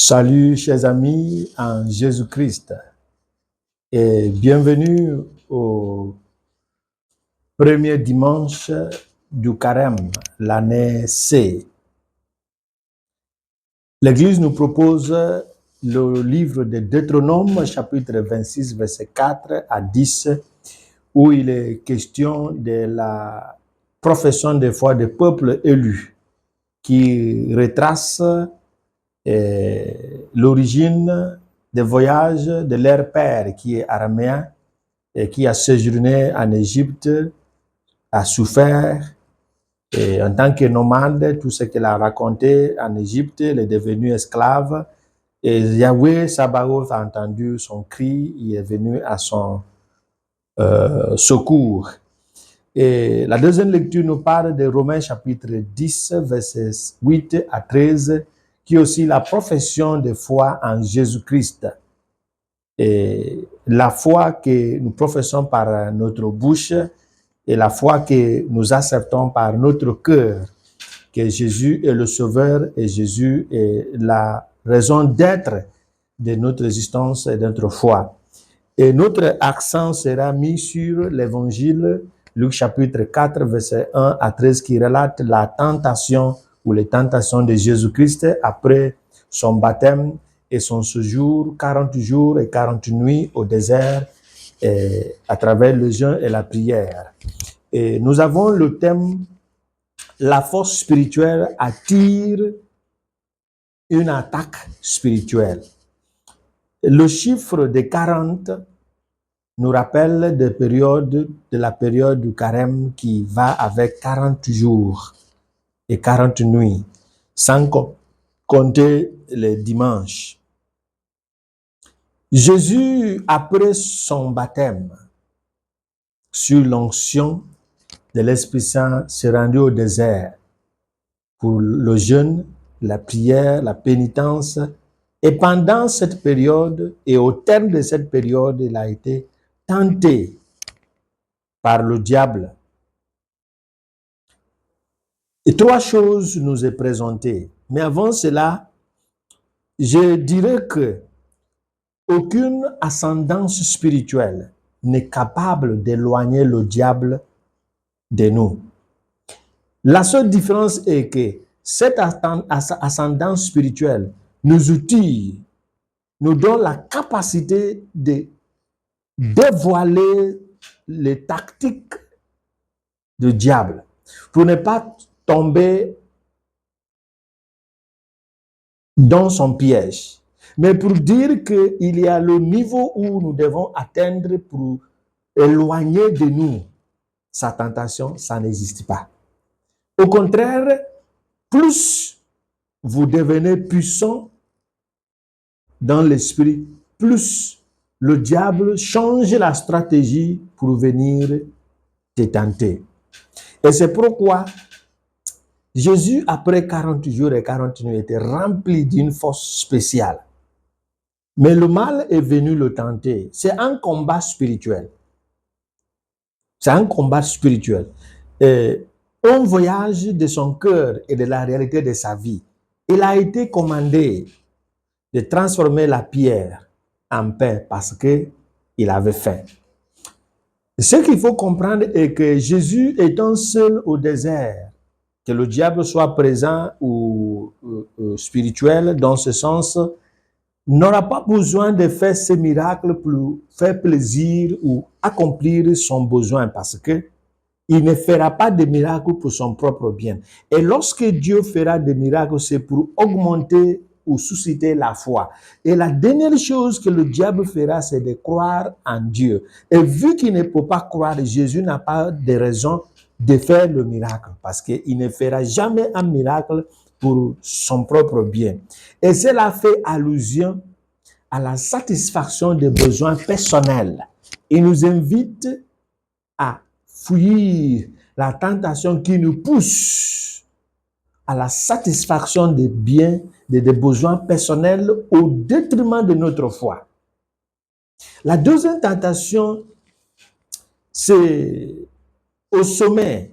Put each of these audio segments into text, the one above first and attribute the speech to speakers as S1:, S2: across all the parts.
S1: Salut chers amis en Jésus-Christ et bienvenue au premier dimanche du Carême, l'année C. L'Église nous propose le livre de Deutéronome, chapitre 26, verset 4 à 10, où il est question de la profession de foi des peuples élus, qui retrace l'origine des voyages de leur père, qui est araméen, et qui a séjourné en Égypte, a souffert, et en tant que nomade, tout ce qu'il a raconté en Égypte, il est devenu esclave, et Yahweh Sabaoth a entendu son cri, il est venu à son secours. Et la deuxième lecture nous parle de Romains chapitre 10, versets 8 à 13, qui est aussi la profession de foi en Jésus-Christ. Et la foi que nous professons par notre bouche et la foi que nous acceptons par notre cœur, que Jésus est le Sauveur et Jésus est la raison d'être de notre existence et de notre foi. Et notre accent sera mis sur l'évangile Luc chapitre 4, verset 1 à 13, qui relate la tentation ou les tentations de Jésus-Christ après son baptême et son séjour, 40 jours et 40 nuits au désert, et à travers le jeûne et la prière. Et nous avons le thème « La force spirituelle attire une attaque spirituelle ». Le chiffre de 40 nous rappelle de la période du carême qui va avec 40 jours et 40 nuits, sans compter les dimanches. Jésus, après son baptême, sur l'onction de l'Esprit Saint, s'est rendu au désert pour le jeûne, la prière, la pénitence. Et pendant cette période, et au terme de cette période, il a été tenté par le diable. Et trois choses nous est présentées. Mais avant cela, je dirais que aucune ascendance spirituelle n'est capable d'éloigner le diable de nous. La seule différence est que cette ascendance spirituelle nous outille, nous donne la capacité de dévoiler les tactiques du diable pour ne pas tomber dans son piège, mais pour dire qu'il y a le niveau où nous devons atteindre pour éloigner de nous sa tentation, ça n'existe pas. Au contraire, plus vous devenez puissant dans l'esprit, plus le diable change la stratégie pour venir te tenter. Et c'est pourquoi Jésus, après 40 jours et 40 nuits, était rempli d'une force spéciale. Mais le mal est venu le tenter. C'est un combat spirituel. C'est un combat spirituel. Un voyage de son cœur et de la réalité de sa vie. Il a été commandé de transformer la pierre en pain parce qu'il avait faim. Ce qu'il faut comprendre est que Jésus étant seul au désert, que le diable soit présent ou spirituel dans ce sens, n'aura pas besoin de faire ces miracles pour faire plaisir ou accomplir son besoin parce que il ne fera pas de miracles pour son propre bien. Et lorsque Dieu fera des miracles, c'est pour augmenter ou susciter la foi. Et la dernière chose que le diable fera, c'est de croire en Dieu. Et vu qu'il ne peut pas croire, Jésus n'a pas de raison de faire le miracle parce qu'il ne fera jamais un miracle pour son propre bien. Et cela fait allusion à la satisfaction des besoins personnels. Il nous invite à fuir la tentation qui nous pousse à la satisfaction des biens, des besoins personnels au détriment de notre foi. La deuxième tentation, c'est au sommet.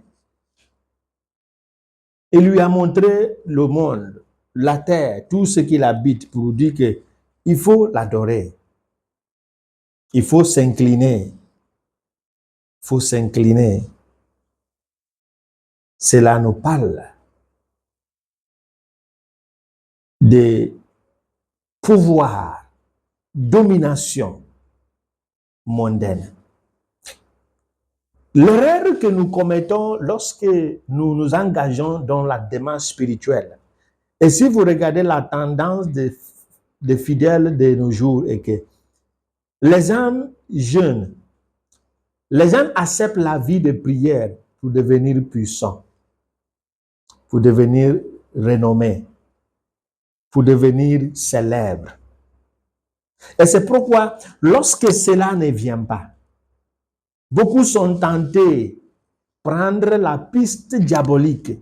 S1: Il lui a montré le monde. la terre, tout ce qui l'habite, pour dire que il faut l'adorer. Il faut s'incliner. Il faut s'incliner. Cela nous parle de pouvoir, domination mondaine. L'erreur que nous commettons lorsque nous nous engageons dans la démarche spirituelle, et si vous regardez la tendance des fidèles de nos jours, est que les âmes jeunes, les gens acceptent la vie de prière pour devenir puissants, pour devenir renommés, pour devenir célèbres. Et c'est pourquoi, lorsque cela ne vient pas, beaucoup sont tentés de prendre la piste diabolique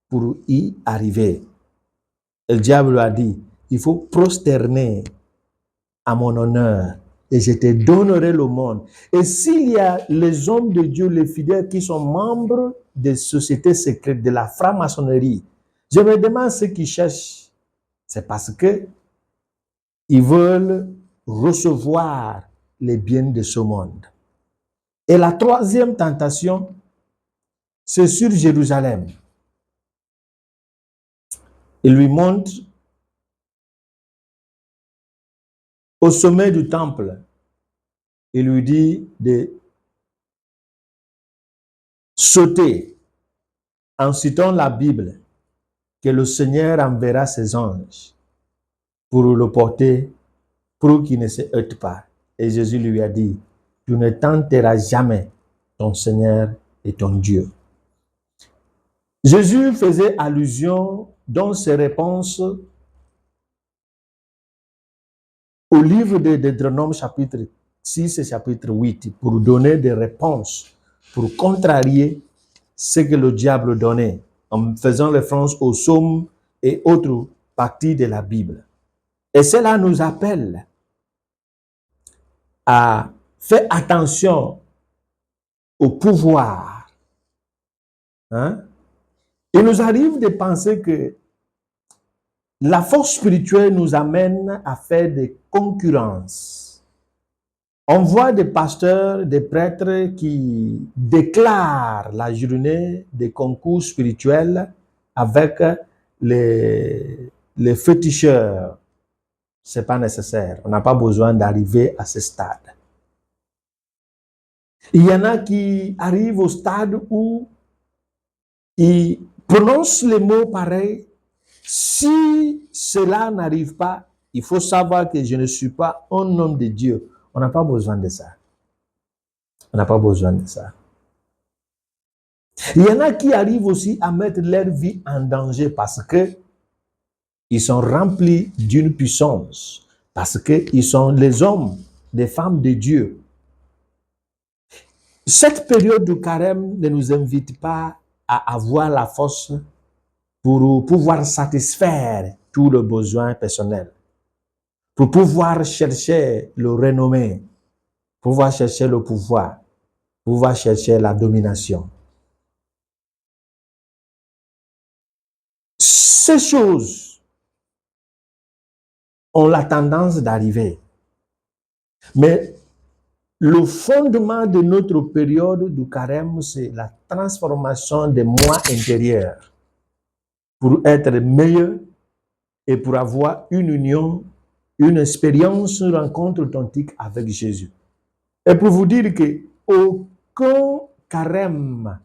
S1: pour y arriver. Le diable a dit, il faut prosterner à mon honneur et je te donnerai le monde. Et s'il y a les hommes de Dieu, les fidèles qui sont membres des sociétés secrètes, de la franc-maçonnerie, je me demande ce qu'ils cherchent. C'est parce que ils veulent recevoir les biens de ce monde. Et la troisième tentation, c'est sur Jérusalem. Il lui montre au sommet du temple, il lui dit de sauter en citant la Bible, que le Seigneur enverra ses anges pour le porter, pour qu'il ne se heurte pas. Et Jésus lui a dit, tu ne tenteras jamais ton Seigneur et ton Dieu. Jésus faisait allusion dans ses réponses au livre de Deutéronome chapitre 6 et chapitre 8 pour donner des réponses, pour contrarier ce que le diable donnait en faisant référence aux psaumes et autres parties de la Bible. Et cela nous appelle à faire attention au pouvoir. Il nous arrive de penser que la force spirituelle nous amène à faire des concurrences. On voit des pasteurs, des prêtres qui déclarent la journée des concours spirituels avec les féticheurs. Ce n'est pas nécessaire. On n'a pas besoin d'arriver à ce stade. Il y en a qui arrivent au stade où ils prononcent les mots pareils. Si cela n'arrive pas, il faut savoir que je ne suis pas un homme de Dieu. On n'a pas besoin de ça. On n'a pas besoin de ça. Il y en a qui arrivent aussi à mettre leur vie en danger parce que ils sont remplis d'une puissance, parce qu'ils sont les hommes, les femmes de Dieu. Cette période de carême ne nous invite pas à avoir la force pour pouvoir satisfaire tous les besoins personnels, pour pouvoir chercher le renommé, pouvoir chercher le pouvoir, pouvoir chercher la domination. Ces choses ont la tendance d'arriver. Mais le fondement de notre période du carême, c'est la transformation des moi intérieurs pour être meilleur et pour avoir une union, une expérience, une rencontre authentique avec Jésus. Et pour vous dire que aucun carême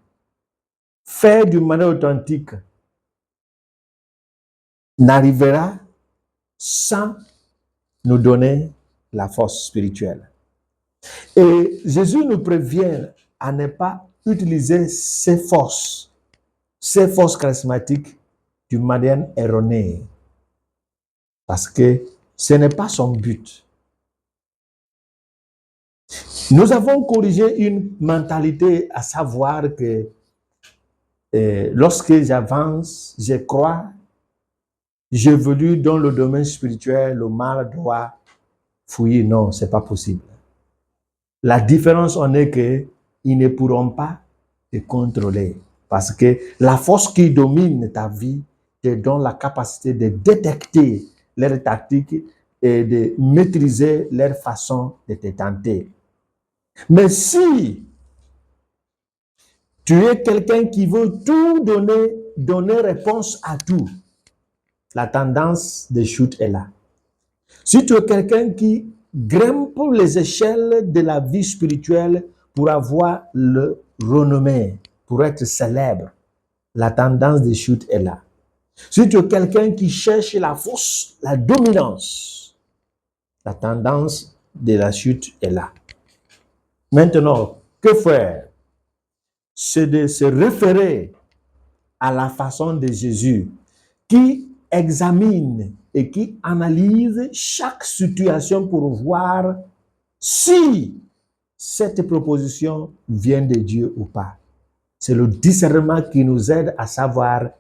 S1: fait d'une manière authentique n'arrivera sans nous donner la force spirituelle. Et Jésus nous prévient à ne pas utiliser ces forces charismatiques d'une manière erronée. Parce que ce n'est pas son but. Nous avons corrigé une mentalité, à savoir que lorsque j'avance, je crois, j'évolue dans le domaine spirituel, le mal doit fouiller. Non, ce n'est pas possible. La différence en est qu'ils ne pourront pas te contrôler. Parce que la force qui domine ta vie te donne la capacité de détecter leurs tactiques et de maîtriser leur façon de te tenter. Mais si tu es quelqu'un qui veut tout donner réponse à tout, la tendance de chute est là. Si tu es quelqu'un qui grimpe les échelles de la vie spirituelle pour avoir le renommée, pour être célèbre, la tendance de chute est là. Si tu es quelqu'un qui cherche la force, la dominance, la tendance de la chute est là. Maintenant, que faire? C'est de se référer à la façon de Jésus qui examine et qui analyse chaque situation pour voir si cette proposition vient de Dieu ou pas. C'est le discernement qui nous aide à savoir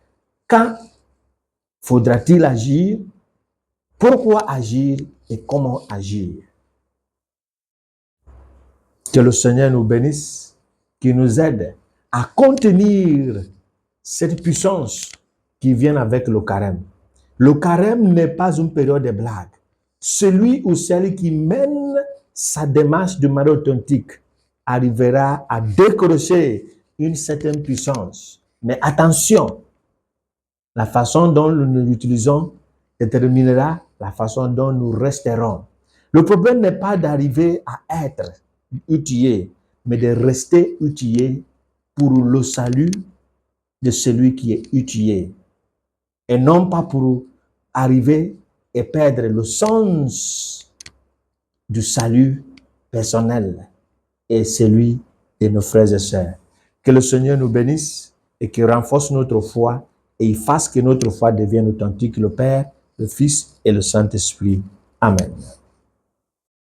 S1: quand faudra-t-il agir, pourquoi agir et comment agir. Que le Seigneur nous bénisse, qui nous aide à contenir cette puissance qui vient avec le carême. Le carême n'est pas une période de blague. Celui ou celle qui mène sa démarche de manière authentique arrivera à décrocher une certaine puissance. Mais attention, la façon dont nous l'utilisons déterminera la façon dont nous resterons. Le problème n'est pas d'arriver à être outillé, mais de rester outillé pour le salut de celui qui est outillé. Et non pas pour arriver et perdre le sens du salut personnel et celui de nos frères et sœurs. Que le Seigneur nous bénisse et qu'il renforce notre foi et il fasse que notre foi devienne authentique, le Père, le Fils et le Saint-Esprit. Amen.